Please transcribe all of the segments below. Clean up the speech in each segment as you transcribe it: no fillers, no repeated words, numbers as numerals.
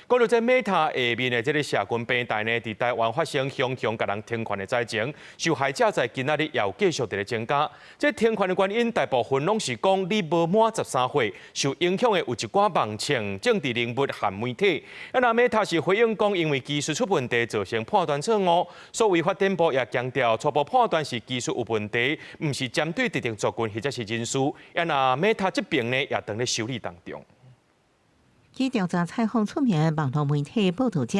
講到這 Meta 下面的這個社群平台呢，佇台灣發生熊熊甲人停權的災情，受害者在今仔日也有繼續在增加。這停權的原因大部分攏是講你無滿13歲，受影響的有一寡網青、政治人物和媒體。那 Meta 是回應講，因為技術出問題造成判斷錯誤，所謂發展部也強調，初步判斷是技術有問題，唔是針對特定族群或者是人士。那 Meta 這邊呢，也正在修理當中。據調查採訪出名的網絡媒體報導者，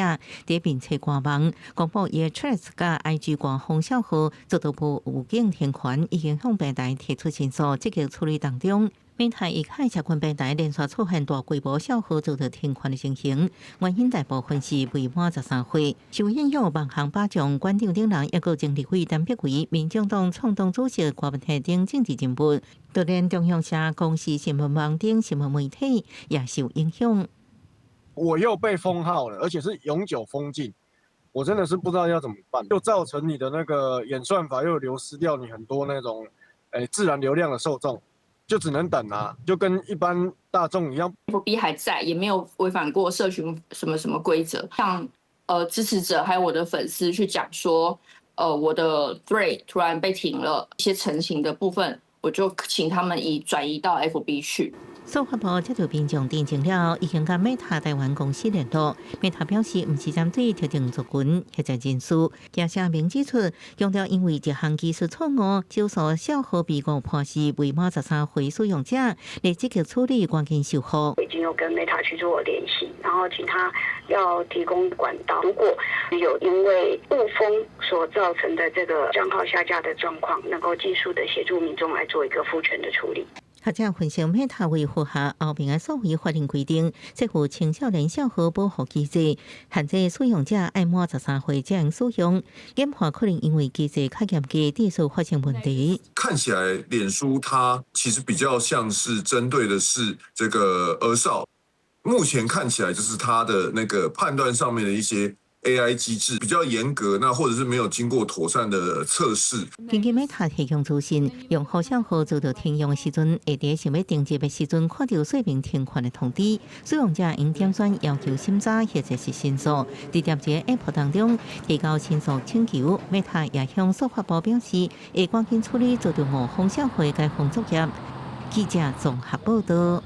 在並且官網公布伊 Threads 甲 IG 官方賬號遭到部有境停權，已經向平台提出申訴，積極處理當中。Meta 一開社群平台連續出現大規模小號遭到停權的情形，原因大部分是未滿13歲。受影響網紅巴掌館長等人，抑個前立委陳柏惟、民眾黨創黨主席郭文泰等政治人物，就連中央社、公視新聞網等新聞媒體也受影響。我又被封號了，而且是永久封禁，我真的是不知道要怎麼辦，又造成你的那個演算法又流失掉你很多那種自然流量的受眾。就只能等啊，就跟一般大眾一樣。FB 還在，也沒有違反過社群什麼規則。像支持者還有我的粉絲去講說，我的 Thread 突然被停了，一些陳情的部分，我就請他們轉移到 FB 去。司法部接到民眾電證了，已經甲 Meta 台灣公司聯絡。Meta 表示，唔是針對特定族群或者人士，也聲明指出，強調因為這項技術錯誤，少數小號被誤判是未滿13歲使用者，來積極處理關鍵修復。已經有跟 Meta 去做聯繫，然後請他要提供管道，如果有因為誤封所造成的這個賬號下架的狀況，能夠技術的協助民眾來做一個復權的處理。學者分析 Meta 維護下後面的所謂法令規定，設有青少年小號保護機制，限制使用者愛滿13歲才能使用，研判可能因為機制較嚴格，技術發生問題。看起來，臉書它其實比較像是針對的是這個兒少，目前看起來就是它的那個判斷上面的一些AI 機制比較嚴格，那或者是沒有經過妥善的測試。根據 Meta 提供資訊，用戶小號遭到停用的時陣，會在想要訂閱的時陣看到說明停權的通知，使用者應點選要求審查或者是申訴。在這個 App 當中提交申訴請求。Meta 也向司法部表示，會趕緊處理遭到誤封小號的該封作業。記者綜合報道。